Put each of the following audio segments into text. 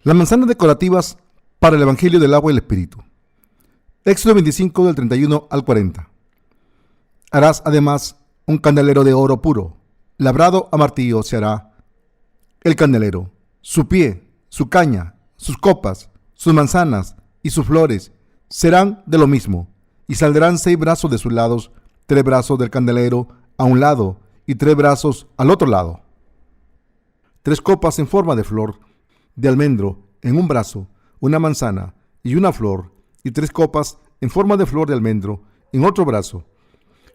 Las manzanas decorativas para el Evangelio del agua y el Espíritu. Éxodo 25 del 31 al 40. Harás además un candelero de oro puro, labrado a martillo se hará el candelero, su pie, su caña, sus copas, sus manzanas y sus flores serán de lo mismo, y saldrán 6 brazos de sus lados, 3 brazos del candelero a un lado y 3 brazos al otro lado. 3 copas en forma de flor de almendro en un brazo, una manzana y una flor, y 3 copas en forma de flor de almendro en otro brazo,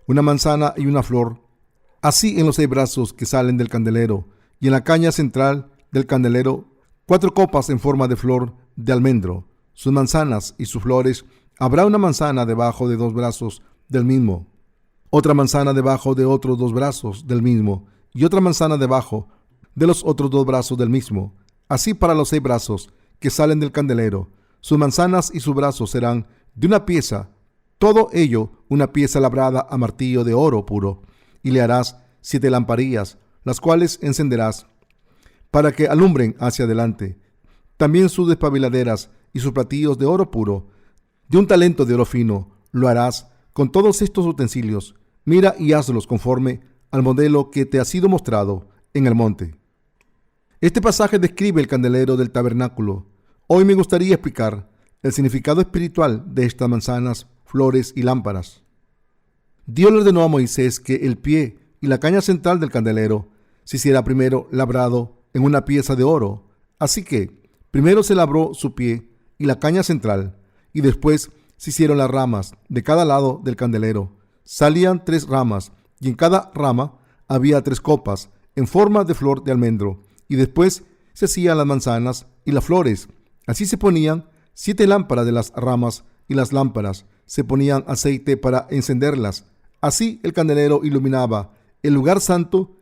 una manzana y una flor, así en los 6 brazos que salen del candelero, y en la caña central del candelero 4 copas en forma de flor de almendro, sus manzanas y sus flores. Habrá una manzana debajo de 2 brazos del mismo, otra manzana debajo de otros 2 brazos del mismo, y otra manzana debajo de los otros 2 brazos del mismo. Así para los 6 brazos que salen del candelero, sus manzanas y sus brazos serán de una pieza, todo ello una pieza labrada a martillo de oro puro, y le harás 7 lamparillas, las cuales encenderás para que alumbren hacia adelante. También sus despabiladeras y sus platillos de oro puro, de un talento de oro fino, lo harás con todos estos utensilios. Mira y hazlos conforme al modelo que te ha sido mostrado en el monte. Este pasaje describe el candelero del tabernáculo. Hoy me gustaría explicar el significado espiritual de estas manzanas, flores y lámparas. Dios le ordenó a Moisés que el pie y la caña central del candelero se hiciera primero labrado en una pieza de oro. Así que primero se labró su pie y la caña central, y después se hicieron las ramas de cada lado del candelero. Salían 3 ramas, y en cada rama había 3 copas en forma de flor de almendro, y después se hacían las manzanas y las flores. Así se ponían 7 lámparas de las ramas, y las lámparas se ponían aceite para encenderlas. Así el candelero iluminaba el lugar santo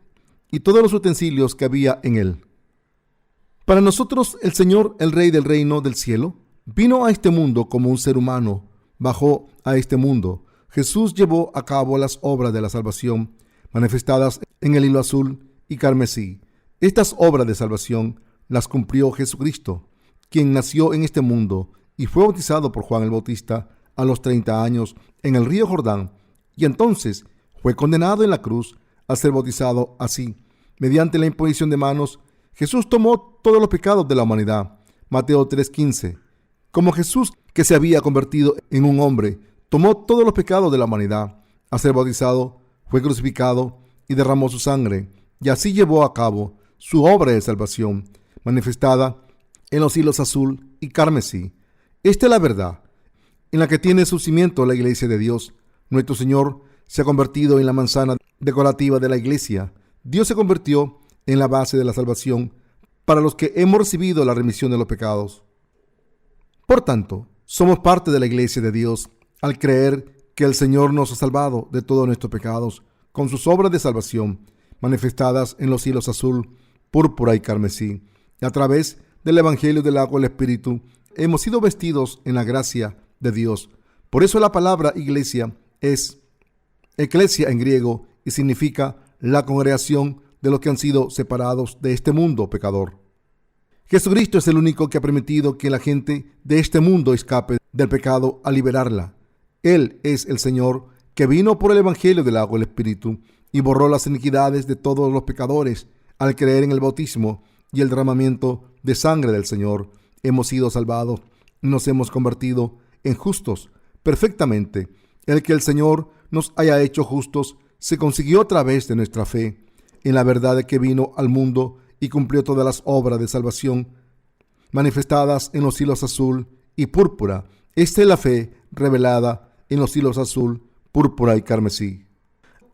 y todos los utensilios que había en él. Para nosotros, el Señor, el Rey del reino del cielo, vino a este mundo como un ser humano, bajó a este mundo. Jesús llevó a cabo las obras de la salvación manifestadas en el hilo azul y carmesí. Estas obras de salvación las cumplió Jesucristo, quien nació en este mundo y fue bautizado por Juan el Bautista a los 30 años en el río Jordán, y entonces fue condenado en la cruz a ser bautizado. Así, mediante la imposición de manos, Jesús tomó todos los pecados de la humanidad. Mateo 3:15. Como Jesús, que se había convertido en un hombre, tomó todos los pecados de la humanidad, a ser bautizado, fue crucificado y derramó su sangre, y así llevó a cabo su obra de salvación, manifestada en los hilos azul y carmesí. Esta es la verdad en la que tiene su cimiento la iglesia de Dios. Nuestro Señor se ha convertido en la manzana decorativa de la iglesia. Dios se convirtió en la base de la salvación para los que hemos recibido la remisión de los pecados. Por tanto, somos parte de la iglesia de Dios al creer que el Señor nos ha salvado de todos nuestros pecados con sus obras de salvación manifestadas en los hilos azul, púrpura y carmesí. Y a través del Evangelio del agua y el Espíritu hemos sido vestidos en la gracia de Dios. Por eso la palabra iglesia es eclesia en griego y significa la congregación de los que han sido separados de este mundo pecador. Jesucristo es el único que ha permitido que la gente de este mundo escape del pecado a liberarla. Él es el Señor que vino por el Evangelio del agua y el Espíritu y borró las iniquidades de todos los pecadores. Al creer en el bautismo y el derramamiento de sangre del Señor, hemos sido salvados y nos hemos convertido en justos perfectamente. El que el Señor nos haya hecho justos se consiguió a través de nuestra fe en la verdad de que vino al mundo y cumplió todas las obras de salvación manifestadas en los hilos azul y púrpura. Esta es la fe revelada en los hilos azul, púrpura y carmesí.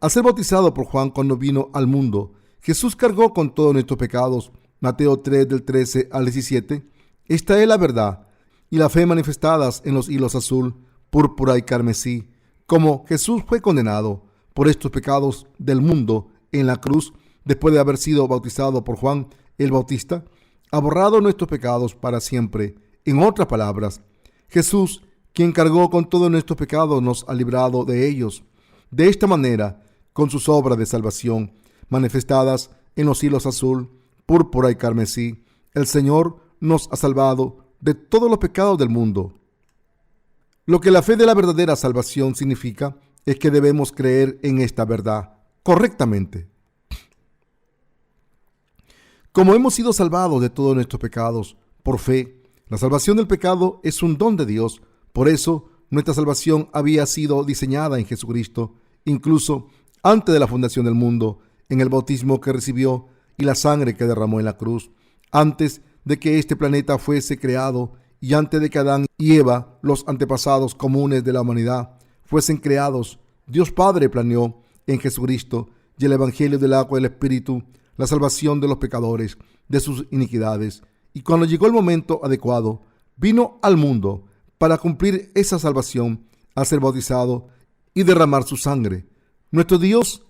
Al ser bautizado por Juan cuando vino al mundo, Jesús cargó con todos nuestros pecados. Mateo 3 del 13 al 17. Esta es la verdad y la fe manifestadas en los hilos azul, púrpura y carmesí. Como Jesús fue condenado por estos pecados del mundo en la cruz, después de haber sido bautizado por Juan el Bautista, ha borrado nuestros pecados para siempre. En otras palabras, Jesús, quien cargó con todos nuestros pecados, nos ha librado de ellos. De esta manera, con sus obras de salvación manifestadas en los hilos azul, púrpura y carmesí, el Señor nos ha salvado de todos los pecados del mundo. Lo que la fe de la verdadera salvación significa es que debemos creer en esta verdad correctamente. Como hemos sido salvados de todos nuestros pecados por fe, la salvación del pecado es un don de Dios. Por eso, nuestra salvación había sido diseñada en Jesucristo, incluso antes de la fundación del mundo, en el bautismo que recibió y la sangre que derramó en la cruz, antes de que este planeta fuese creado y antes de que Adán y Eva, los antepasados comunes de la humanidad, fuesen creados. Dios Padre planeó en Jesucristo y el Evangelio del agua y el Espíritu la salvación de los pecadores de sus iniquidades, y cuando llegó el momento adecuado, vino al mundo para cumplir esa salvación al ser bautizado y derramar su sangre. Nuestro Dios,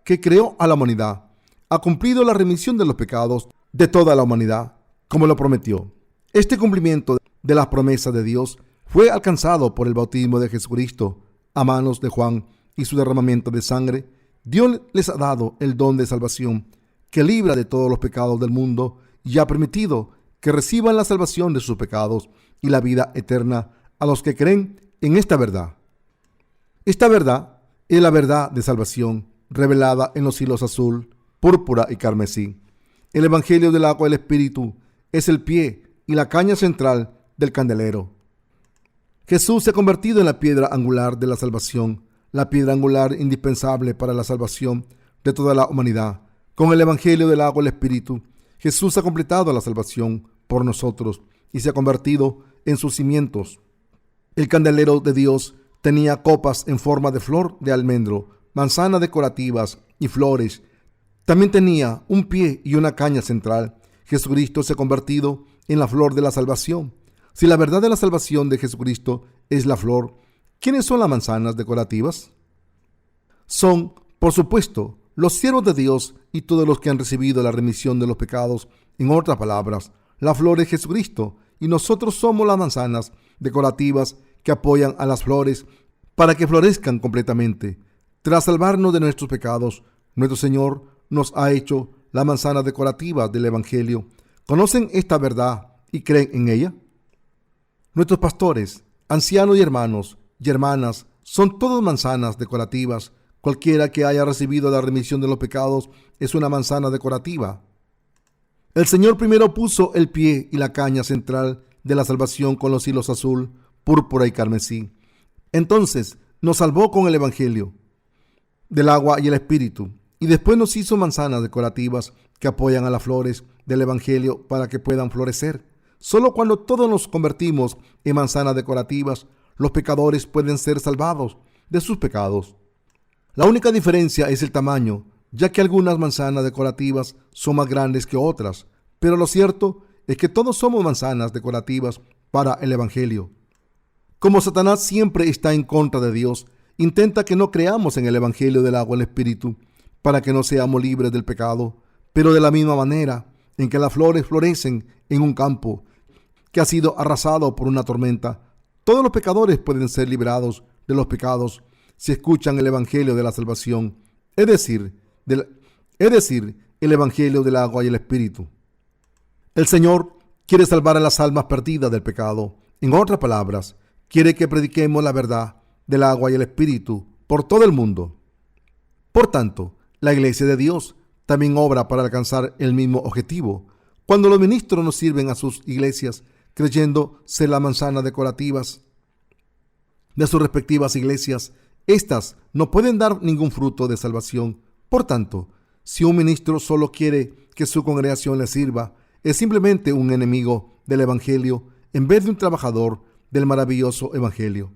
que creó a la humanidad, ha cumplido la remisión de los pecados de toda la humanidad, como lo prometió. Este cumplimiento de las promesas de Dios fue alcanzado por el bautismo de Jesucristo a manos de Juan y su derramamiento de sangre. Dios les ha dado el don de salvación que libra de todos los pecados del mundo y ha permitido que reciban la salvación de sus pecados y la vida eterna a los que creen en esta verdad. Esta verdad es la verdad de salvación revelada en los hilos azul, púrpura y carmesí. El Evangelio del agua y el Espíritu es el pie y la caña central del candelero. Jesús se ha convertido en la piedra angular de la salvación, la piedra angular indispensable para la salvación de toda la humanidad. Con el Evangelio del agua y el Espíritu, Jesús ha completado la salvación por nosotros y se ha convertido en sus cimientos. El candelero de Dios tenía copas en forma de flor de almendro, manzanas decorativas y flores. También tenía un pie y una caña central. Jesucristo se ha convertido en la flor de la salvación. Si la verdad de la salvación de Jesucristo es la flor, ¿quiénes son las manzanas decorativas? Son, por supuesto, los siervos de Dios y todos los que han recibido la remisión de los pecados. En otras palabras, la flor es Jesucristo y nosotros somos las manzanas decorativas que apoyan a las flores para que florezcan completamente. Tras salvarnos de nuestros pecados, nuestro Señor nos ha hecho las manzanas decorativas del Evangelio. ¿Conocen esta verdad y creen en ella? Nuestros pastores, ancianos y hermanas son todos manzanas decorativas. Cualquiera que haya recibido la remisión de los pecados es una manzana decorativa. El Señor primero puso el pie y la caña central de la salvación con los hilos azul, púrpura y carmesí. Entonces nos salvó con el Evangelio del agua y el Espíritu, y después nos hizo manzanas decorativas que apoyan a las flores del Evangelio para que puedan florecer. Solo cuando todos nos convertimos en manzanas decorativas, los pecadores pueden ser salvados de sus pecados. La única diferencia es el tamaño, ya que algunas manzanas decorativas son más grandes que otras, pero lo cierto es que todos somos manzanas decorativas para el Evangelio. Como Satanás siempre está en contra de Dios, intenta que no creamos en el Evangelio del agua y el Espíritu para que no seamos libres del pecado, pero de la misma manera en que las flores florecen en un campo que ha sido arrasado por una tormenta, todos los pecadores pueden ser librados de los pecados si escuchan el Evangelio de la salvación, es decir, el Evangelio del agua y el Espíritu. El Señor quiere salvar a las almas perdidas del pecado. En otras palabras, quiere que prediquemos la verdad del agua y el Espíritu por todo el mundo. Por tanto, la Iglesia de Dios también obra para alcanzar el mismo objetivo. Cuando los ministros nos sirven a sus iglesias creyendo ser las manzanas decorativas de sus respectivas iglesias, estas no pueden dar ningún fruto de salvación. Por tanto, si un ministro solo quiere que su congregación le sirva, es simplemente un enemigo del Evangelio en vez de un trabajador del maravilloso Evangelio.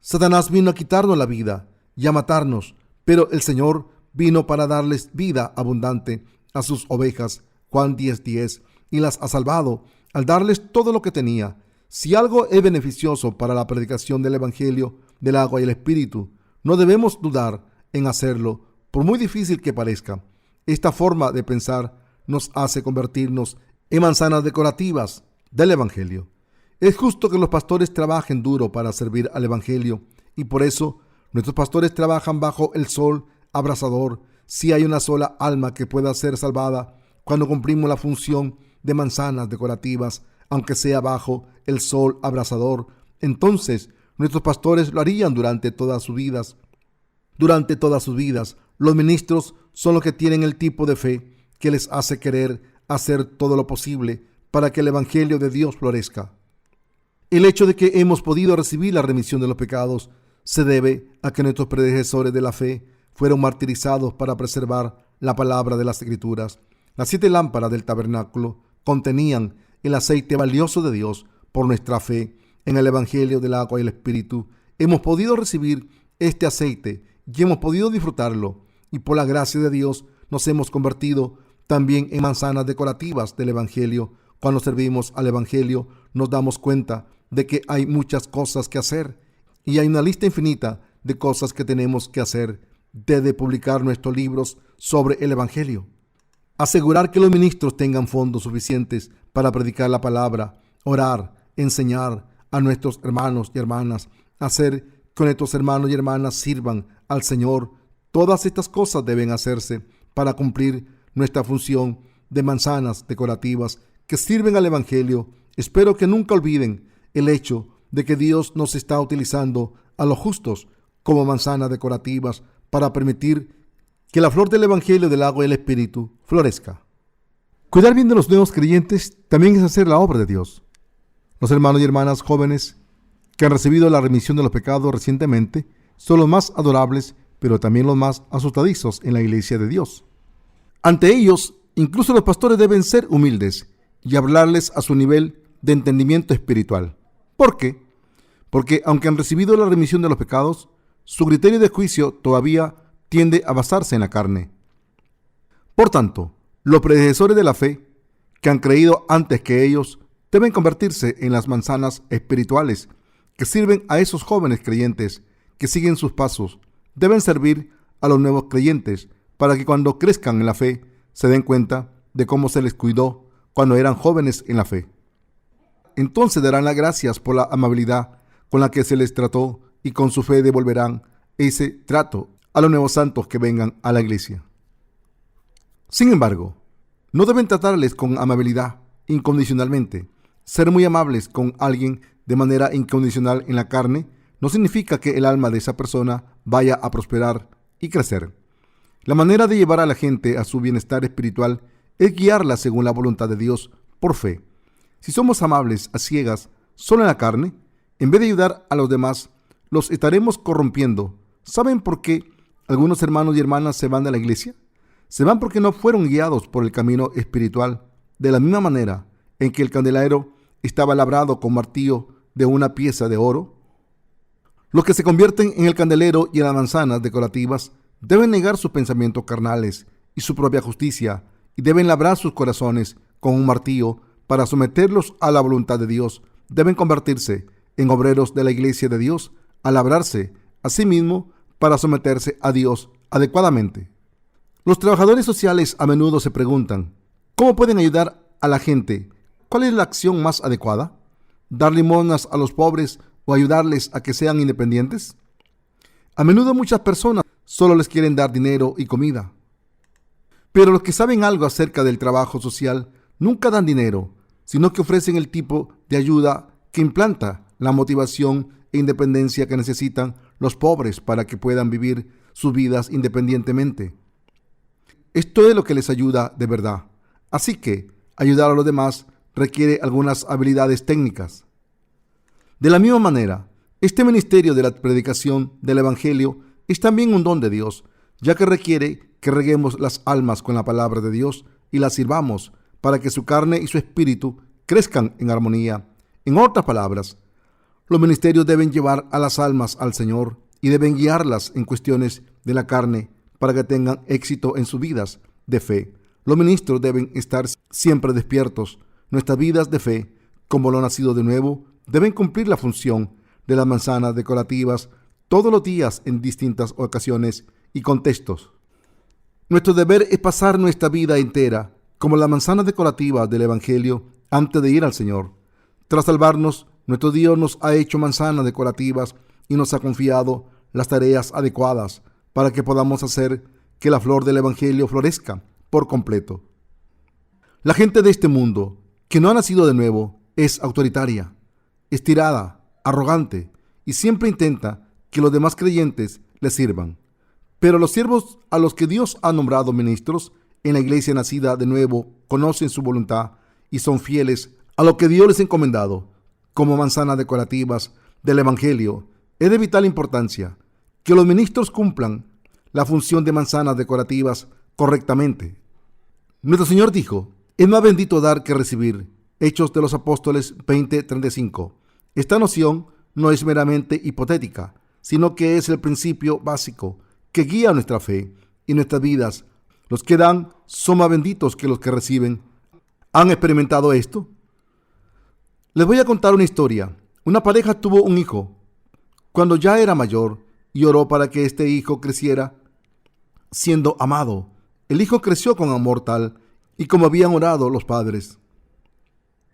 Satanás vino a quitarnos la vida y a matarnos, pero el Señor vino para darles vida abundante a sus ovejas, Juan 10:10, y las ha salvado al darles todo lo que tenía. Si algo es beneficioso para la predicación del Evangelio del agua y el Espíritu, no debemos dudar en hacerlo, por muy difícil que parezca. Esta forma de pensar nos hace convertirnos en manzanas decorativas del Evangelio. Es justo que los pastores trabajen duro para servir al Evangelio, y por eso nuestros pastores trabajan bajo el sol abrasador. Si hay una sola alma que pueda ser salvada cuando cumplimos la función de manzanas decorativas, aunque sea bajo el sol abrasador, entonces nuestros pastores lo harían durante todas sus vidas. Durante todas sus vidas, los ministros son los que tienen el tipo de fe que les hace querer hacer todo lo posible para que el Evangelio de Dios florezca. El hecho de que hemos podido recibir la remisión de los pecados se debe a que nuestros predecesores de la fe fueron martirizados para preservar la palabra de las Escrituras. Las 7 lámparas del tabernáculo contenían el aceite valioso de Dios. Por nuestra fe en el Evangelio del agua y el Espíritu, hemos podido recibir este aceite y hemos podido disfrutarlo, y por la gracia de Dios nos hemos convertido también en manzanas decorativas del Evangelio. Cuando servimos al Evangelio, nos damos cuenta de que hay muchas cosas que hacer y hay una lista infinita de cosas que tenemos que hacer, desde publicar nuestros libros sobre el Evangelio, asegurar que los ministros tengan fondos suficientes para predicar la palabra, orar, enseñar a nuestros hermanos y hermanas, hacer que nuestros hermanos y hermanas sirvan al Señor. Todas estas cosas deben hacerse para cumplir nuestra función de manzanas decorativas que sirven al Evangelio. Espero que nunca olviden el hecho de que Dios nos está utilizando a los justos como manzanas decorativas para permitir que la flor del Evangelio del agua y el Espíritu florezca. Cuidar bien de los nuevos creyentes también es hacer la obra de Dios. Los hermanos y hermanas jóvenes que han recibido la remisión de los pecados recientemente son los más adorables, pero también los más asustadizos en la iglesia de Dios. Ante ellos, incluso los pastores deben ser humildes y hablarles a su nivel de entendimiento espiritual. ¿Por qué? Porque aunque han recibido la remisión de los pecados, su criterio de juicio todavía tiende a basarse en la carne. Por tanto, los predecesores de la fe, que han creído antes que ellos, deben convertirse en las manzanas espirituales que sirven a esos jóvenes creyentes que siguen sus pasos. Deben servir a los nuevos creyentes para que cuando crezcan en la fe se den cuenta de cómo se les cuidó cuando eran jóvenes en la fe. Entonces darán las gracias por la amabilidad con la que se les trató y con su fe devolverán ese trato a los nuevos santos que vengan a la iglesia. Sin embargo, no deben tratarles con amabilidad incondicionalmente. Ser muy amables con alguien de manera incondicional en la carne no significa que el alma de esa persona vaya a prosperar y crecer. La manera de llevar a la gente a su bienestar espiritual es guiarla según la voluntad de Dios por fe. Si somos amables a ciegas solo en la carne, en vez de ayudar a los demás, los estaremos corrompiendo. ¿Saben por qué algunos hermanos y hermanas se van de la iglesia? Se van porque no fueron guiados por el camino espiritual, de la misma manera en que el candelero estaba labrado con martillo de una pieza de oro. Los que se convierten en el candelero y en las manzanas decorativas deben negar sus pensamientos carnales y su propia justicia, y deben labrar sus corazones con un martillo para someterlos a la voluntad de Dios. Deben convertirse en obreros de la iglesia de Dios, a labrarse a sí mismo para someterse a Dios adecuadamente. Los trabajadores sociales a menudo se preguntan, ¿cómo pueden ayudar a la gente? ¿Cuál es la acción más adecuada? ¿Dar limosnas a los pobres o ayudarles a que sean independientes? A menudo muchas personas solo les quieren dar dinero y comida. Pero los que saben algo acerca del trabajo social nunca dan dinero, sino que ofrecen el tipo de ayuda que implanta la motivación e independencia que necesitan los pobres para que puedan vivir sus vidas independientemente. Esto es lo que les ayuda de verdad. Así que ayudar a los demás requiere algunas habilidades técnicas. De la misma manera, este ministerio de la predicación del Evangelio es también un don de Dios, ya que requiere que reguemos las almas con la palabra de Dios y las sirvamos para que su carne y su espíritu crezcan en armonía. En otras palabras, los ministerios deben llevar a las almas al Señor y deben guiarlas en cuestiones de la carne para que tengan éxito en sus vidas de fe. Los ministros deben estar siempre despiertos. Nuestras vidas de fe, como lo nacido de nuevo, deben cumplir la función de las manzanas decorativas todos los días en distintas ocasiones y contextos. Nuestro deber es pasar nuestra vida entera como las manzanas decorativas del Evangelio antes de ir al Señor. Tras salvarnos, nuestro Dios nos ha hecho manzanas decorativas y nos ha confiado las tareas adecuadas para que podamos hacer que la flor del Evangelio florezca por completo. La gente de este mundo, que no ha nacido de nuevo, es autoritaria, estirada, arrogante y siempre intenta que los demás creyentes le sirvan. Pero los siervos a los que Dios ha nombrado ministros en la iglesia nacida de nuevo conocen su voluntad y son fieles a lo que Dios les ha encomendado. Como manzanas decorativas del Evangelio, es de vital importancia que los ministros cumplan la función de manzanas decorativas correctamente. Nuestro Señor dijo: es más bendito dar que recibir. Hechos de los Apóstoles 20:35. Esta noción no es meramente hipotética, sino que es el principio básico que guía nuestra fe y nuestras vidas. Los que dan son más benditos que los que reciben. ¿Han experimentado esto? Les voy a contar una historia. Una pareja tuvo un hijo cuando ya era mayor y oró para que este hijo creciera siendo amado. El hijo creció con amor tal y como habían orado los padres.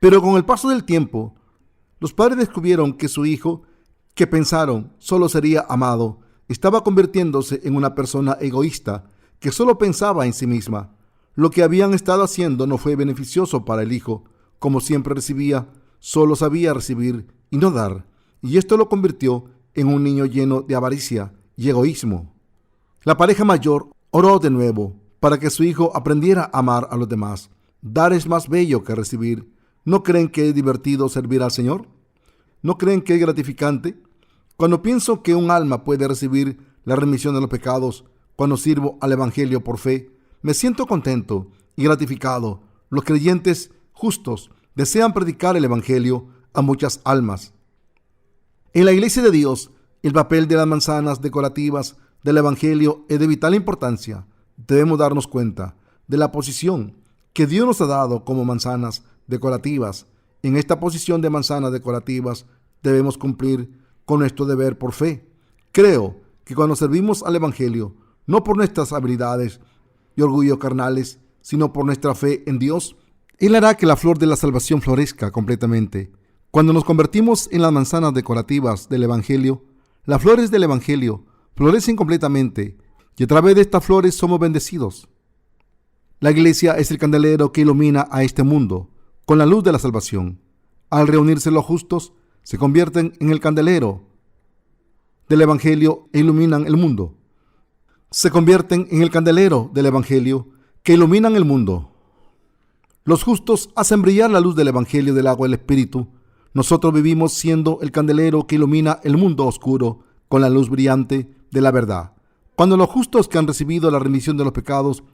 Pero con el paso del tiempo, los padres descubrieron que su hijo, que pensaron solo sería amado, estaba convirtiéndose en una persona egoísta que solo pensaba en sí misma. Lo que habían estado haciendo no fue beneficioso para el hijo. Como siempre recibía, solo sabía recibir y no dar, y esto lo convirtió en un niño lleno de avaricia y egoísmo. La pareja mayor oró de nuevo para que su hijo aprendiera a amar a los demás. Dar es más bello que recibir. ¿No creen que es divertido servir al Señor? ¿No creen que es gratificante? Cuando pienso que un alma puede recibir la remisión de los pecados cuando sirvo al Evangelio por fe, me siento contento y gratificado. Los creyentes justos desean predicar el Evangelio a muchas almas. En la Iglesia de Dios, el papel de las manzanas decorativas del Evangelio es de vital importancia. Debemos darnos cuenta de la posición que Dios nos ha dado como manzanas decorativas. En esta posición de manzanas decorativas debemos cumplir con nuestro deber por fe. Creo que cuando servimos al Evangelio, no por nuestras habilidades y orgullo carnales, sino por nuestra fe en Dios, Él hará que la flor de la salvación florezca completamente. Cuando nos convertimos en las manzanas decorativas del Evangelio, las flores del Evangelio florecen completamente y a través de estas flores somos bendecidos. La iglesia es el candelero que ilumina a este mundo con la luz de la salvación. Al reunirse los justos, se convierten en el candelero del Evangelio e iluminan el mundo. Se convierten en el candelero del Evangelio que iluminan el mundo. Los justos hacen brillar la luz del Evangelio del agua y el Espíritu. Nosotros vivimos siendo el candelero que ilumina el mundo oscuro con la luz brillante de la verdad. Cuando los justos que han recibido la remisión de los pecados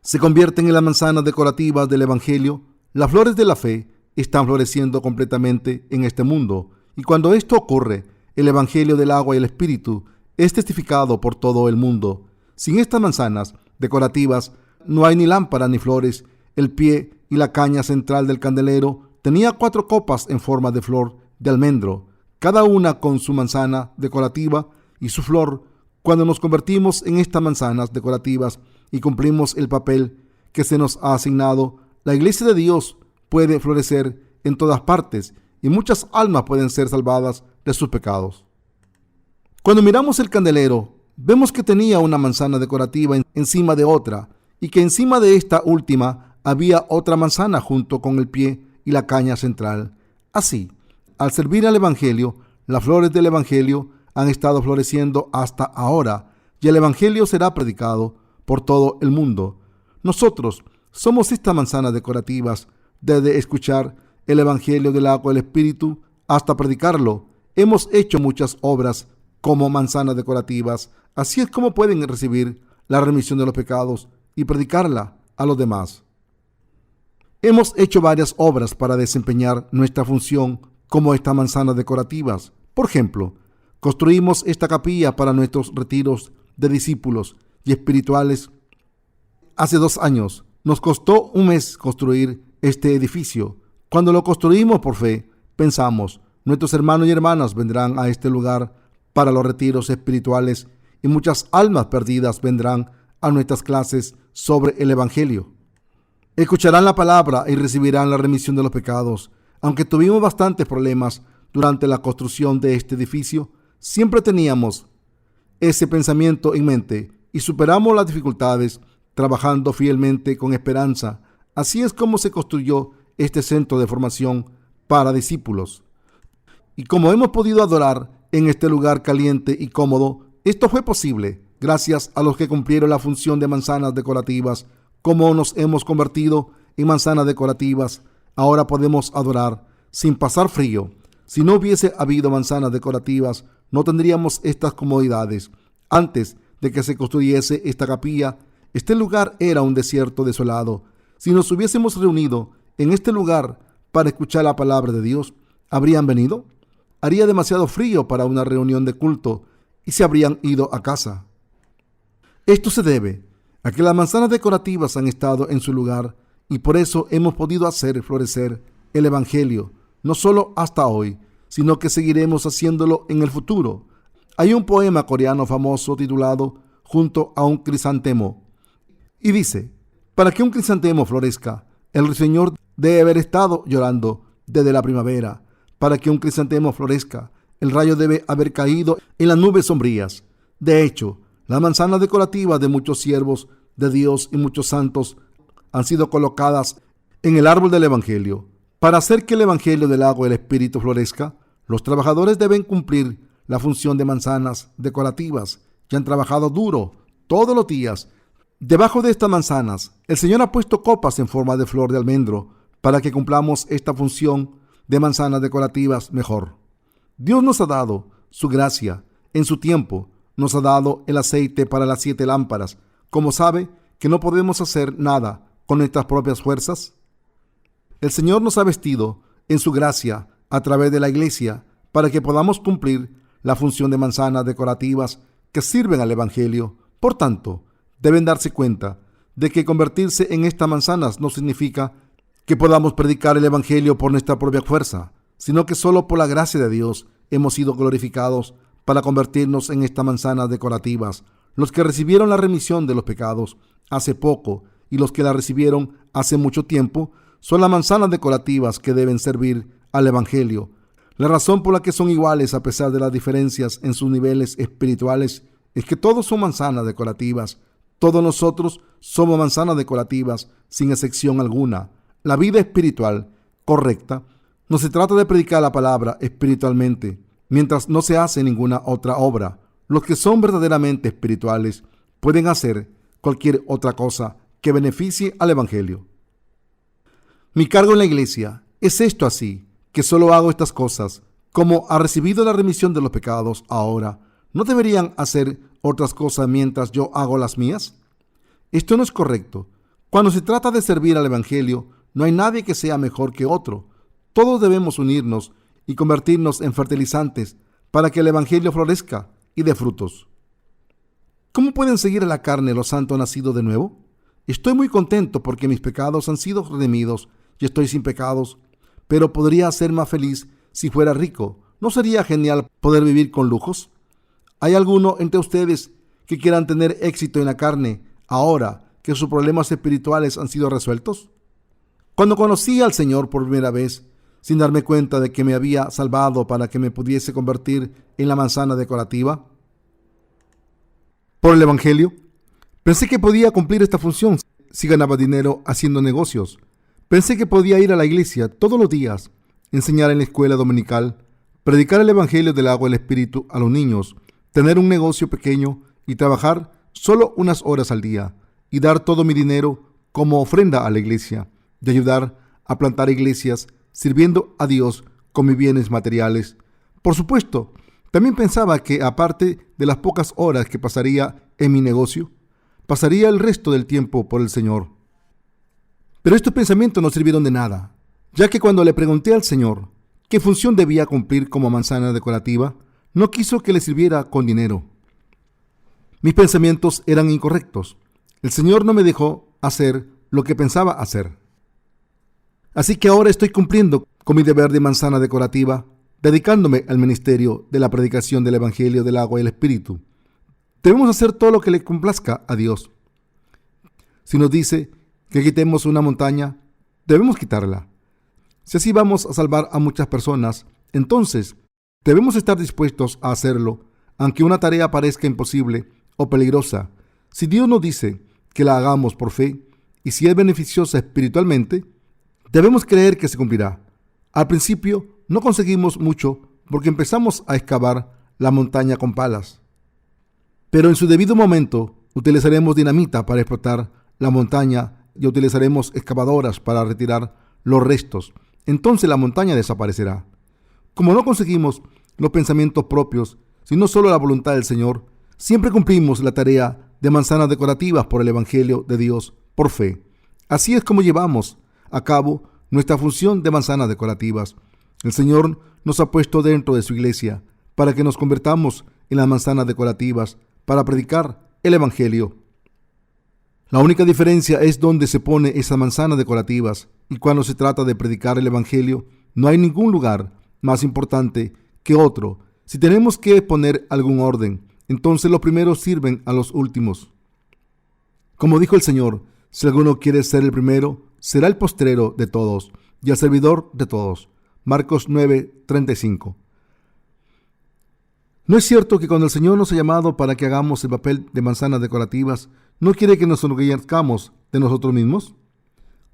se convierten en las manzanas decorativas del Evangelio, las flores de la fe están floreciendo completamente en este mundo. Y cuando esto ocurre, el Evangelio del agua y el Espíritu es testificado por todo el mundo. Sin estas manzanas decorativas no hay ni lámparas ni flores. El pie y la caña central del candelero tenía 4 copas en forma de flor de almendro, cada una con su manzana decorativa y su flor. Cuando nos convertimos en estas manzanas decorativas y cumplimos el papel que se nos ha asignado, la iglesia de Dios puede florecer en todas partes y muchas almas pueden ser salvadas de sus pecados. Cuando miramos el candelero, vemos que tenía una manzana decorativa encima de otra y que encima de esta última había otra manzana junto con el pie y la caña central. Así, al servir al Evangelio, las flores del Evangelio han estado floreciendo hasta ahora y el Evangelio será predicado por todo el mundo. Nosotros somos estas manzanas decorativas. Desde escuchar el Evangelio del agua y el Espíritu hasta predicarlo, hemos hecho muchas obras como manzanas decorativas. Así es como pueden recibir la remisión de los pecados y predicarla a los demás. Hemos hecho varias obras para desempeñar nuestra función como estas manzanas decorativas. Por ejemplo, construimos esta capilla para nuestros retiros de discípulos y espirituales. Hace 2 años nos costó un mes construir este edificio. Cuando lo construimos por fe, pensamos, nuestros hermanos y hermanas vendrán a este lugar para los retiros espirituales y muchas almas perdidas vendrán a nuestras clases sobre el Evangelio. Escucharán la palabra y recibirán la remisión de los pecados. Aunque tuvimos bastantes problemas durante la construcción de este edificio, siempre teníamos ese pensamiento en mente y superamos las dificultades trabajando fielmente con esperanza. Así es como se construyó este centro de formación para discípulos. Y como hemos podido adorar en este lugar caliente y cómodo, esto fue posible gracias a los que cumplieron la función de manzanas decorativas. Como nos hemos convertido en manzanas decorativas, ahora podemos adorar sin pasar frío. Si no hubiese habido manzanas decorativas, no tendríamos estas comodidades. Antes de que se construyese esta capilla, este lugar era un desierto desolado. Si nos hubiésemos reunido en este lugar para escuchar la palabra de Dios, ¿habrían venido? Haría demasiado frío para una reunión de culto y se habrían ido a casa. Esto se debe a que las manzanas decorativas han estado en su lugar y por eso hemos podido hacer florecer el Evangelio, no solo hasta hoy, sino que seguiremos haciéndolo en el futuro. Hay un poema coreano famoso titulado Junto a un crisantemo y dice: para que un crisantemo florezca, el ruiseñor debe haber estado llorando desde la primavera. Para que un crisantemo florezca, el rayo debe haber caído en las nubes sombrías. De hecho, las manzanas decorativas de muchos siervos de Dios y muchos santos han sido colocadas en el árbol del Evangelio. Para hacer que el Evangelio del agua y el Espíritu florezca, los trabajadores deben cumplir la función de manzanas decorativas y han trabajado duro todos los días. Debajo de estas manzanas, el Señor ha puesto copas en forma de flor de almendro para que cumplamos esta función de manzanas decorativas mejor. Dios nos ha dado su gracia en su tiempo. Nos ha dado el aceite para las 7 lámparas. Como sabe que no podemos hacer nada con nuestras propias fuerzas, el Señor nos ha vestido en su gracia a través de la iglesia para que podamos cumplir la función de manzanas decorativas que sirven al Evangelio. Por tanto, deben darse cuenta de que convertirse en estas manzanas no significa que podamos predicar el Evangelio por nuestra propia fuerza, sino que solo por la gracia de Dios hemos sido glorificados para convertirnos en estas manzanas decorativas. Los que recibieron la remisión de los pecados hace poco y los que la recibieron hace mucho tiempo son las manzanas decorativas que deben servir al Evangelio. La razón por la que son iguales a pesar de las diferencias en sus niveles espirituales es que todos son manzanas decorativas. Todos nosotros somos manzanas decorativas sin excepción alguna. La vida espiritual correcta no se trata de predicar la palabra espiritualmente, mientras no se hace ninguna otra obra. Los que son verdaderamente espirituales pueden hacer cualquier otra cosa que beneficie al Evangelio. Mi cargo en la iglesia es esto así, que solo hago estas cosas. Como ha recibido la remisión de los pecados ahora, ¿no deberían hacer otras cosas mientras yo hago las mías? Esto no es correcto. Cuando se trata de servir al Evangelio, no hay nadie que sea mejor que otro. Todos debemos unirnos y convertirnos en fertilizantes para que el Evangelio florezca y dé frutos. ¿Cómo pueden seguir a la carne los santos nacidos de nuevo? Estoy muy contento porque mis pecados han sido redimidos y estoy sin pecados, pero podría ser más feliz si fuera rico. ¿No sería genial poder vivir con lujos? ¿Hay alguno entre ustedes que quieran tener éxito en la carne ahora que sus problemas espirituales han sido resueltos? Cuando conocí al Señor por primera vez, sin darme cuenta de que me había salvado para que me pudiese convertir en la manzana decorativa por el Evangelio, pensé que podía cumplir esta función si ganaba dinero haciendo negocios. Pensé que podía ir a la iglesia todos los días, enseñar en la escuela dominical, predicar el Evangelio del agua y el Espíritu a los niños, tener un negocio pequeño y trabajar solo unas horas al día y dar todo mi dinero como ofrenda a la iglesia, de ayudar a plantar iglesias, sirviendo a Dios con mis bienes materiales. Por supuesto, también pensaba que aparte de las pocas horas que pasaría en mi negocio, pasaría el resto del tiempo por el Señor. Pero estos pensamientos no sirvieron de nada, ya que cuando le pregunté al Señor qué función debía cumplir como manzana decorativa, no quiso que le sirviera con dinero. Mis pensamientos eran incorrectos. El Señor no me dejó hacer lo que pensaba hacer. Así que ahora estoy cumpliendo con mi deber de manzana decorativa, dedicándome al ministerio de la predicación del Evangelio del agua y el Espíritu. Debemos hacer todo lo que le complazca a Dios. Si nos dice que quitemos una montaña, debemos quitarla. Si así vamos a salvar a muchas personas, entonces debemos estar dispuestos a hacerlo, aunque una tarea parezca imposible o peligrosa. Si Dios nos dice que la hagamos por fe y si es beneficiosa espiritualmente, debemos creer que se cumplirá. Al principio no conseguimos mucho porque empezamos a excavar la montaña con palas. Pero en su debido momento utilizaremos dinamita para explotar la montaña y utilizaremos excavadoras para retirar los restos. Entonces la montaña desaparecerá. Como no conseguimos los pensamientos propios, sino solo la voluntad del Señor, siempre cumplimos la tarea de manzanas decorativas por el Evangelio de Dios por fe. Así es como llevamos a cabo nuestra función de manzanas decorativas. El Señor nos ha puesto dentro de su iglesia para que nos convertamos en las manzanas decorativas para predicar el Evangelio. La única diferencia es dónde se pone esas manzanas decorativas, y cuando se trata de predicar el Evangelio, no hay ningún lugar más importante que otro. Si tenemos que poner algún orden, entonces los primeros sirven a los últimos. Como dijo el Señor, si alguno quiere ser el primero, será el postrero de todos y el servidor de todos. Marcos 9:35. ¿No es cierto que cuando el Señor nos ha llamado para que hagamos el papel de manzanas decorativas, no quiere que nos enorgullezcamos de nosotros mismos?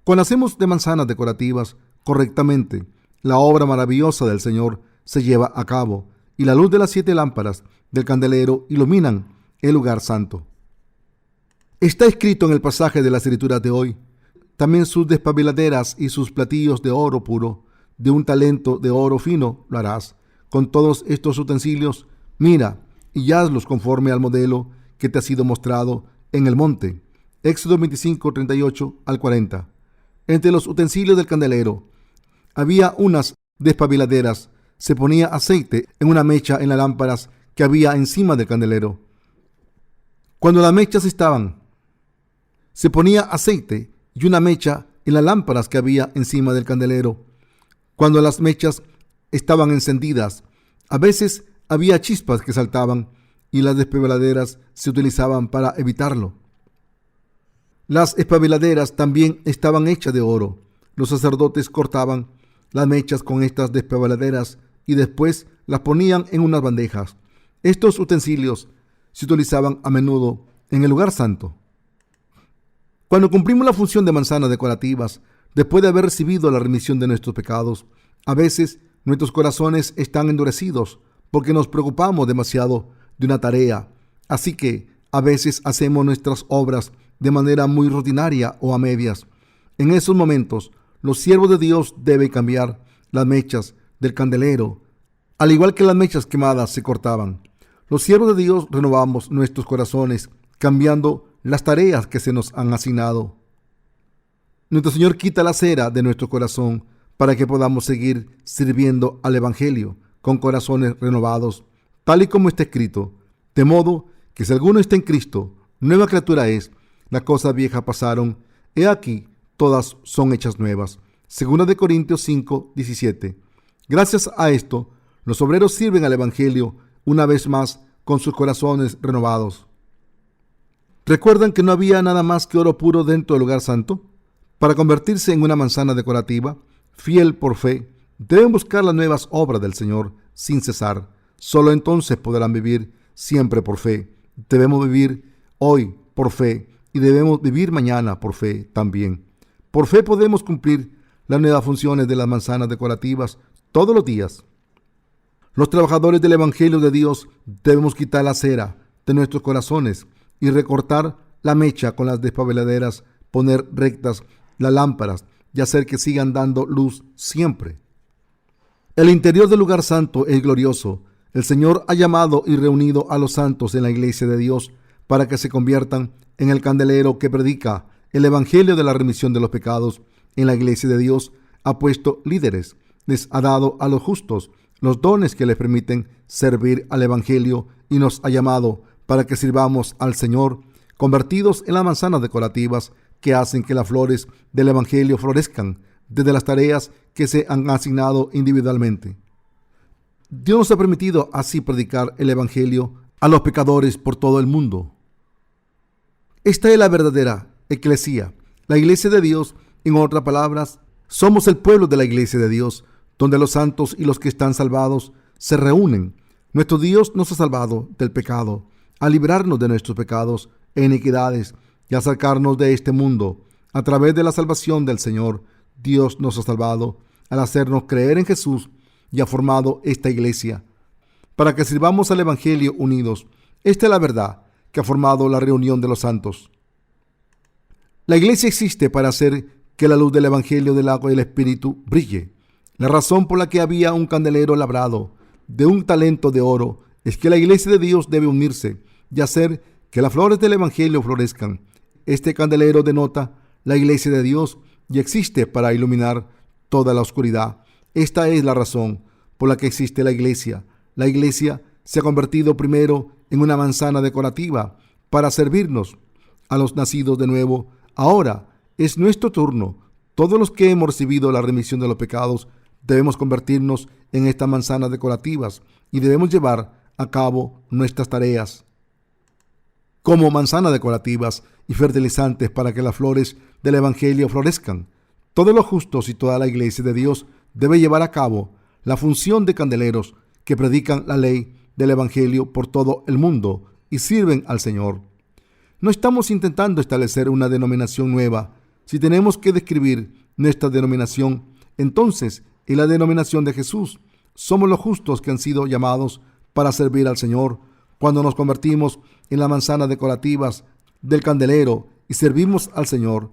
Cuando hacemos de manzanas decorativas correctamente, la obra maravillosa del Señor se lleva a cabo y la luz de las 7 lámparas del candelero iluminan el lugar santo. Está escrito en el pasaje de las Escrituras de hoy: también sus despabiladeras y sus platillos de oro puro, de un talento de oro fino lo harás. Con todos estos utensilios, mira y hazlos conforme al modelo que te ha sido mostrado en el monte. Éxodo 25:38-40. Entre los utensilios del candelero había unas despabiladeras. Se ponía aceite en una mecha en las lámparas que había encima del candelero. Cuando las mechas se ponía aceite y una mecha en las lámparas que había encima del candelero. Cuando las mechas estaban encendidas, a veces había chispas que saltaban y las despabiladeras se utilizaban para evitarlo. Las espabiladeras también estaban hechas de oro. Los sacerdotes cortaban las mechas con estas despabiladeras y después las ponían en unas bandejas. Estos utensilios se utilizaban a menudo en el lugar santo. Cuando cumplimos la función de manzanas decorativas, después de haber recibido la remisión de nuestros pecados, a veces nuestros corazones están endurecidos porque nos preocupamos demasiado de una tarea. Así que a veces hacemos nuestras obras de manera muy rutinaria o a medias. En esos momentos, los siervos de Dios deben cambiar las mechas del candelero, al igual que las mechas quemadas se cortaban. Los siervos de Dios renovamos nuestros corazones, cambiando las tareas que se nos han asignado. Nuestro Señor quita la cera de nuestro corazón para que podamos seguir sirviendo al Evangelio con corazones renovados, tal y como está escrito: de modo que si alguno está en Cristo, nueva criatura es, las cosas viejas pasaron, he aquí, todas son hechas nuevas. 2 Corintios 5:17. Gracias a esto, los obreros sirven al Evangelio una vez más con sus corazones renovados. ¿Recuerdan que no había nada más que oro puro dentro del lugar santo? Para convertirse en una manzana decorativa, fiel por fe, deben buscar las nuevas obras del Señor sin cesar. Solo entonces podrán vivir siempre por fe. Debemos vivir hoy por fe y debemos vivir mañana por fe también. Por fe podemos cumplir las nuevas funciones de las manzanas decorativas todos los días. Los trabajadores del Evangelio de Dios debemos quitar la cera de nuestros corazones y recortar la mecha con las despabiladeras, poner rectas las lámparas y hacer que sigan dando luz siempre. El interior del lugar santo es glorioso. El Señor ha llamado y reunido a los santos en la iglesia de Dios para que se conviertan en el candelero que predica el Evangelio de la remisión de los pecados. En la iglesia de Dios ha puesto líderes, les ha dado a los justos los dones que les permiten servir al Evangelio y nos ha llamado para que sirvamos al Señor, convertidos en las manzanas decorativas que hacen que las flores del Evangelio florezcan desde las tareas que se han asignado individualmente. Dios nos ha permitido así predicar el Evangelio a los pecadores por todo el mundo. Esta es la verdadera eclesía, la iglesia de Dios. En otras palabras, somos el pueblo de la iglesia de Dios, donde los santos y los que están salvados se reúnen. Nuestro Dios nos ha salvado del pecado, a librarnos de nuestros pecados e iniquidades y a sacarnos de este mundo A través de la salvación del Señor, Dios nos ha salvado al hacernos creer en Jesús y ha formado esta iglesia para que sirvamos al Evangelio unidos. Esta es la verdad que ha formado la reunión de los santos. La iglesia existe para hacer que la luz del Evangelio del agua y el Espíritu brille. La razón por la que había un candelero labrado de un talento de oro es que la iglesia de Dios debe unirse y hacer que las flores del Evangelio florezcan. Este candelero denota la iglesia de Dios y existe para iluminar toda la oscuridad. Esta es la razón por la que existe la iglesia. La iglesia se ha convertido primero en una manzana decorativa para servirnos a los nacidos de nuevo. Ahora es nuestro turno. Todos los que hemos recibido la remisión de los pecados debemos convertirnos en estas manzanas decorativas y debemos llevar a cabo nuestras tareas como manzanas decorativas y fertilizantes para que las flores del Evangelio florezcan. Todos los justos y toda la iglesia de Dios debe llevar a cabo la función de candeleros que predican la ley del Evangelio por todo el mundo y sirven al Señor. No estamos intentando establecer una denominación nueva. Si tenemos que describir nuestra denominación, entonces es la denominación de Jesús. Somos los justos que han sido llamados para servir al Señor. Cuando nos convertimos en las manzanas decorativas del candelero y servimos al Señor,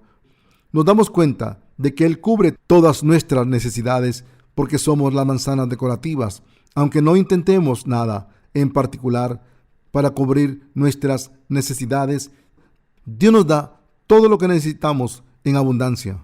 nos damos cuenta de que Él cubre todas nuestras necesidades porque somos las manzanas decorativas, aunque no intentemos nada en particular para cubrir nuestras necesidades. Dios nos da todo lo que necesitamos en abundancia.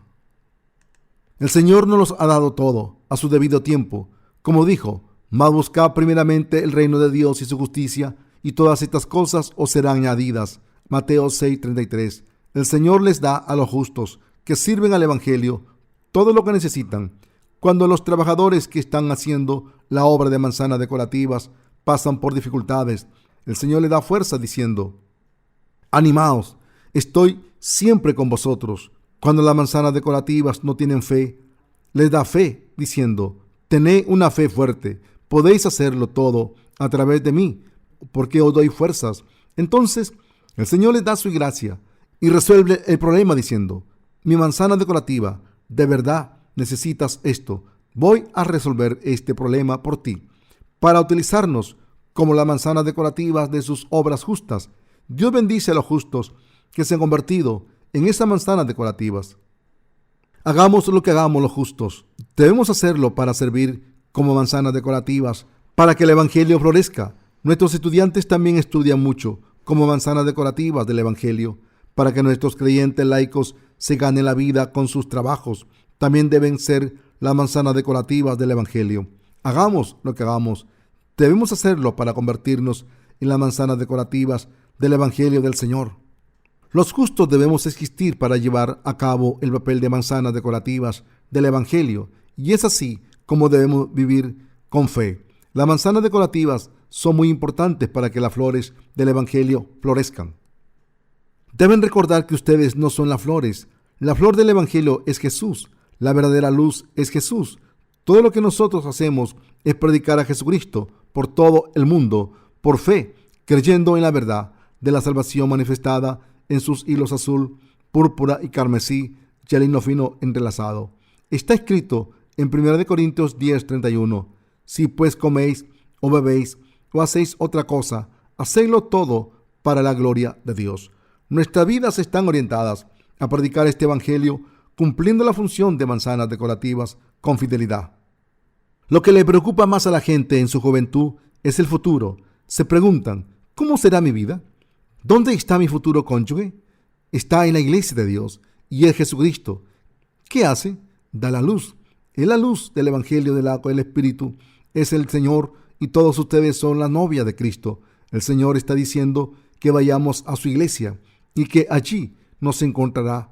El Señor nos los ha dado todo a su debido tiempo. Como dijo, mas buscad primeramente el reino de Dios y su justicia, y todas estas cosas os serán añadidas. Mateo 6:33. El Señor les da a los justos que sirven al Evangelio todo lo que necesitan. Cuando los trabajadores que están haciendo la obra de manzanas decorativas pasan por dificultades, el Señor les da fuerza diciendo: animaos, estoy siempre con vosotros. Cuando las manzanas decorativas no tienen fe, les da fe diciendo: tened una fe fuerte, podéis hacerlo todo a través de mí, porque os doy fuerzas. Entonces el Señor les da su gracia y resuelve el problema diciendo: mi manzana decorativa, de verdad necesitas esto. Voy a resolver este problema por ti, para utilizarnos como las manzanas decorativas de sus obras justas. Dios bendice a los justos que se han convertido en esas manzanas decorativas. Hagamos lo que hagamos los justos, debemos hacerlo para servir como manzanas decorativas, para que el Evangelio florezca. Nuestros estudiantes también estudian mucho como manzanas decorativas del Evangelio, para que nuestros creyentes laicos se ganen la vida con sus trabajos. También deben ser las manzanas decorativas del Evangelio. Hagamos lo que hagamos, debemos hacerlo para convertirnos en las manzanas decorativas del Evangelio del Señor. Los justos debemos existir para llevar a cabo el papel de manzanas decorativas del Evangelio, y es así como debemos vivir con fe. Las manzanas decorativas son muy importantes para que las flores del Evangelio florezcan. Deben recordar que ustedes no son las flores. La flor del Evangelio es Jesús. La verdadera luz es Jesús. Todo lo que nosotros hacemos es predicar a Jesucristo por todo el mundo, por fe, creyendo en la verdad de la salvación manifestada en sus hilos azul, púrpura y carmesí, y el lino fino entrelazado. Está escrito en 1 Corintios 10:31. Si pues coméis o bebéis o hacéis otra cosa, hacedlo todo para la gloria de Dios. Nuestras vidas están orientadas a predicar este Evangelio, cumpliendo la función de manzanas decorativas con fidelidad. Lo que le preocupa más a la gente en su juventud es el futuro. Se preguntan: ¿cómo será mi vida? ¿Dónde está mi futuro cónyuge? Está en la iglesia de Dios y es Jesucristo. ¿Qué hace? Da la luz. Es la luz del Evangelio del agua y el Espíritu. Es el Señor y todos ustedes son la novia de Cristo. El Señor está diciendo que vayamos a su iglesia y que allí nos encontrará.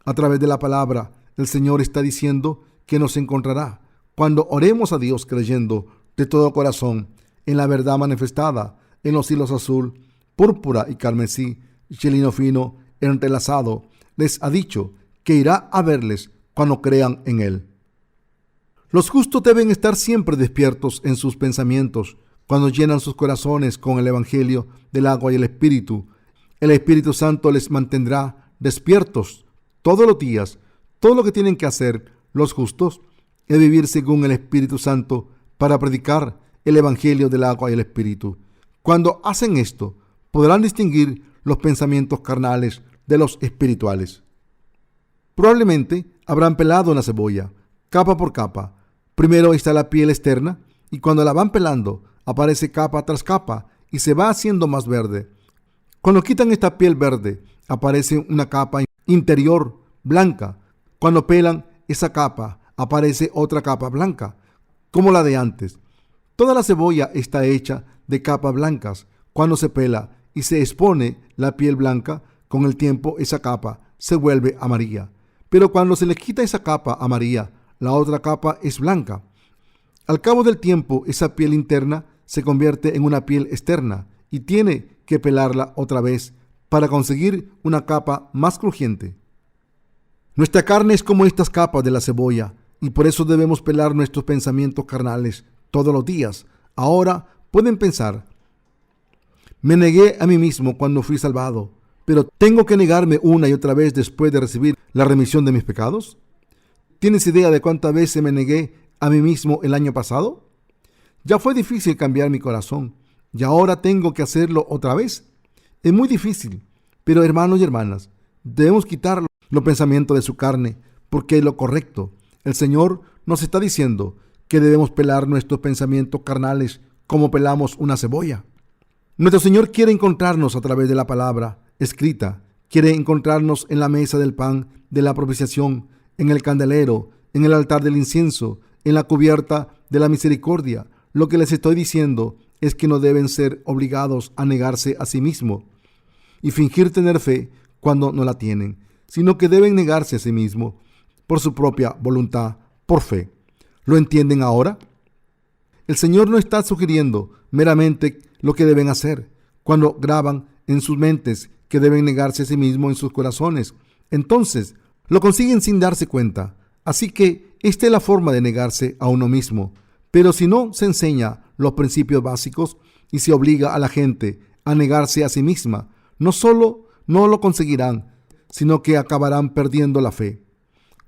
A través de la palabra, el Señor está diciendo que nos encontrará cuando oremos a Dios creyendo de todo corazón en la verdad manifestada en los hilos azul, púrpura y carmesí, y el lino fino entrelazado. Les ha dicho que irá a verles cuando crean en Él. Los justos deben estar siempre despiertos en sus pensamientos cuando llenan sus corazones con el Evangelio del agua y el Espíritu. El Espíritu Santo les mantendrá despiertos todos los días, todo lo que tienen que hacer los justos es vivir según el Espíritu Santo para predicar el Evangelio del agua y el Espíritu. Cuando hacen esto, podrán distinguir los pensamientos carnales de los espirituales. Probablemente habrán pelado una cebolla, capa por capa. Primero está la piel externa y cuando la van pelando, aparece capa tras capa y se va haciendo más verde. Cuando quitan esta piel verde, aparece una capa interior blanca. Cuando pelan esa capa, aparece otra capa blanca, como la de antes. Toda la cebolla está hecha de capas blancas. Cuando se pela y se expone la piel blanca, con el tiempo esa capa se vuelve amarilla. Pero cuando se le quita esa capa amarilla, la otra capa es blanca. Al cabo del tiempo, esa piel interna se convierte en una piel externa y tiene que pelarla otra vez para conseguir una capa más crujiente. Nuestra carne es como estas capas de la cebolla y por eso debemos pelar nuestros pensamientos carnales todos los días. Ahora pueden pensar: me negué a mí mismo cuando fui salvado, pero ¿tengo que negarme una y otra vez después de recibir la remisión de mis pecados? ¿Tienes idea de cuántas veces me negué a mí mismo el año pasado? Ya fue difícil cambiar mi corazón y ahora tengo que hacerlo otra vez. Es muy difícil, pero hermanos y hermanas, debemos quitar los pensamientos de su carne porque es lo correcto. El Señor nos está diciendo que debemos pelar nuestros pensamientos carnales como pelamos una cebolla. Nuestro Señor quiere encontrarnos a través de la palabra escrita. Quiere encontrarnos en la mesa del pan de la propiciación, en el candelero, en el altar del incienso, en la cubierta de la misericordia. Lo que les estoy diciendo es que no deben ser obligados a negarse a sí mismos y fingir tener fe cuando no la tienen, sino que deben negarse a sí mismos por su propia voluntad, por fe. ¿Lo entienden ahora? El Señor no está sugiriendo meramente lo que deben hacer cuando graban en sus mentes que deben negarse a sí mismos en sus corazones. Entonces, lo consiguen sin darse cuenta. Así que esta es la forma de negarse a uno mismo. Pero si no se enseña los principios básicos y se obliga a la gente a negarse a sí misma, no solo no lo conseguirán, sino que acabarán perdiendo la fe.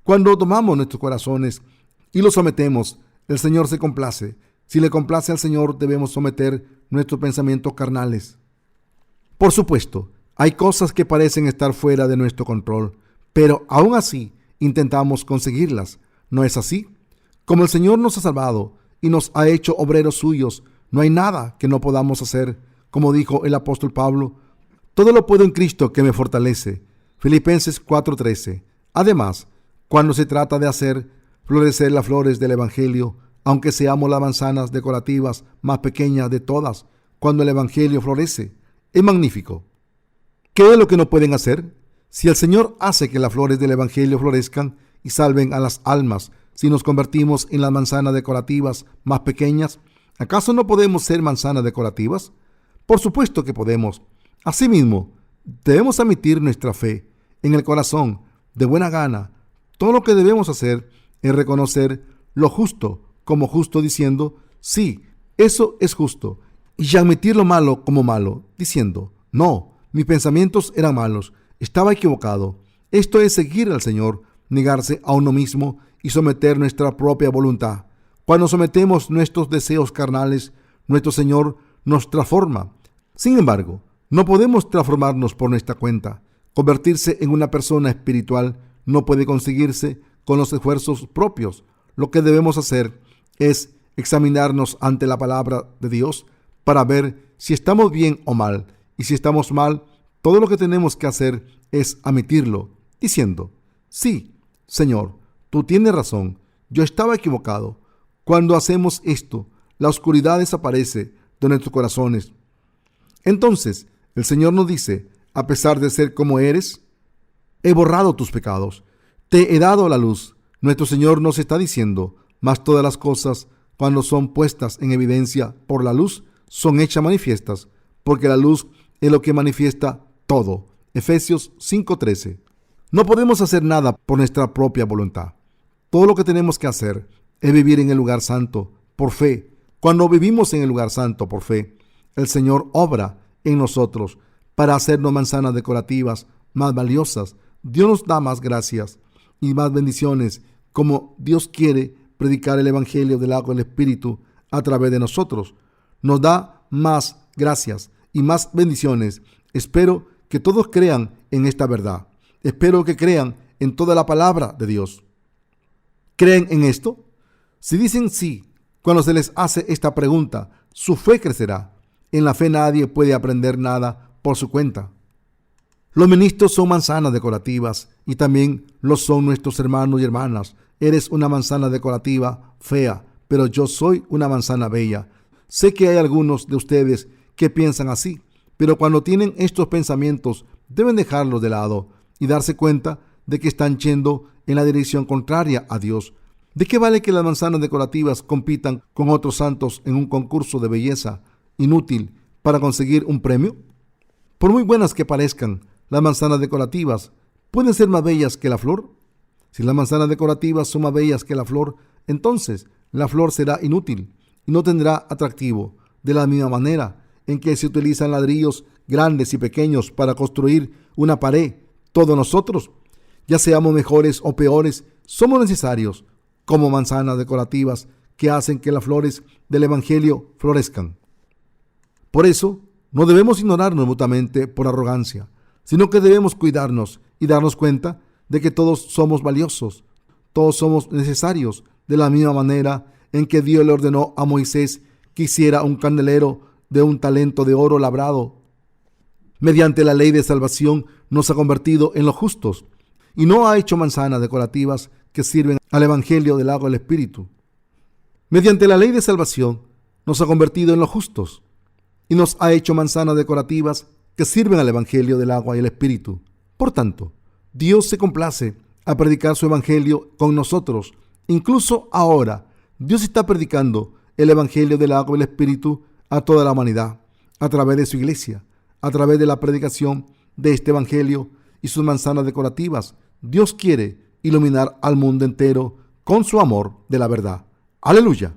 Cuando tomamos nuestros corazones y los sometemos, el Señor se complace. Si le complace al Señor, debemos someter nuestros pensamientos carnales. Por supuesto, hay cosas que parecen estar fuera de nuestro control, pero aún así intentamos conseguirlas. ¿No es así? Como el Señor nos ha salvado y nos ha hecho obreros suyos, no hay nada que no podamos hacer. Como dijo el apóstol Pablo, todo lo puedo en Cristo que me fortalece. Filipenses 4:13. Además, cuando se trata de hacer florecer las flores del Evangelio, aunque seamos las manzanas decorativas más pequeñas de todas, cuando el Evangelio florece, es magnífico. ¿Qué es lo que no pueden hacer? Si el Señor hace que las flores del Evangelio florezcan y salven a las almas, si nos convertimos en las manzanas decorativas más pequeñas, ¿acaso no podemos ser manzanas decorativas? Por supuesto que podemos. Asimismo, debemos admitir nuestra fe en el corazón de buena gana. Todo lo que debemos hacer es reconocer lo justo como justo, diciendo, sí, eso es justo, y admitir lo malo como malo, diciendo, no, mis pensamientos eran malos, estaba equivocado. Esto es seguir al Señor, negarse a uno mismo y someter nuestra propia voluntad. Cuando sometemos nuestros deseos carnales, nuestro Señor nos transforma. Sin embargo, no podemos transformarnos por nuestra cuenta. Convertirse en una persona espiritual no puede conseguirse con los esfuerzos propios. Lo que debemos hacer es examinarnos ante la palabra de Dios para ver si estamos bien o mal. Y si estamos mal, todo lo que tenemos que hacer es admitirlo, diciendo, sí, Señor, tú tienes razón, yo estaba equivocado. Cuando hacemos esto, la oscuridad desaparece de nuestros corazones. Entonces, el Señor nos dice, a pesar de ser como eres, he borrado tus pecados, te he dado la luz. Nuestro Señor nos está diciendo, mas todas las cosas, cuando son puestas en evidencia por la luz, son hechas manifiestas, porque la luz es lo que manifiesta todo. Efesios 5:13. No podemos hacer nada por nuestra propia voluntad. Todo lo que tenemos que hacer es vivir en el lugar santo por fe. Cuando vivimos en el lugar santo por fe, el Señor obra en nosotros para hacernos manzanas decorativas más valiosas, Dios nos da más gracias y más bendiciones, como Dios quiere predicar el Evangelio del agua y el Espíritu a través de nosotros. Nos da más gracias y más bendiciones. Espero que todos crean en esta verdad. Espero que crean en toda la palabra de Dios. ¿Creen en esto? Si dicen sí, cuando se les hace esta pregunta, su fe crecerá. En la fe nadie puede aprender nada por su cuenta. Los ministros son manzanas decorativas y también lo son nuestros hermanos y hermanas. Eres una manzana decorativa fea, pero yo soy una manzana bella. Sé que hay algunos de ustedes que piensan así, pero cuando tienen estos pensamientos deben dejarlos de lado y darse cuenta de que están yendo en la dirección contraria a Dios. ¿De qué vale que las manzanas decorativas compitan con otros santos en un concurso de belleza inútil para conseguir un premio? Por muy buenas que parezcan, las manzanas decorativas pueden ser más bellas que la flor. Si las manzanas decorativas son más bellas que la flor, entonces la flor será inútil y no tendrá atractivo. De la misma manera en que se utilizan ladrillos grandes y pequeños para construir una pared, todos nosotros, ya seamos mejores o peores, somos necesarios como manzanas decorativas que hacen que las flores del Evangelio florezcan. Por eso, no debemos ignorarnos mutuamente por arrogancia, sino que debemos cuidarnos y darnos cuenta de que todos somos valiosos, todos somos necesarios, de la misma manera en que Dios le ordenó a Moisés que hiciera un candelero de un talento de oro labrado. Mediante la ley de salvación nos ha convertido en los justos y no ha hecho manzanas decorativas que sirven al Evangelio del agua y el Espíritu. Mediante la ley de salvación nos ha convertido en los justos y nos ha hecho manzanas decorativas que sirven al Evangelio del agua y el Espíritu. Por tanto, Dios se complace a predicar su Evangelio con nosotros. Incluso ahora, Dios está predicando el Evangelio del agua y el Espíritu a toda la humanidad, a través de su iglesia, a través de la predicación de este Evangelio y sus manzanas decorativas. Dios quiere iluminar al mundo entero con su amor de la verdad. ¡Aleluya!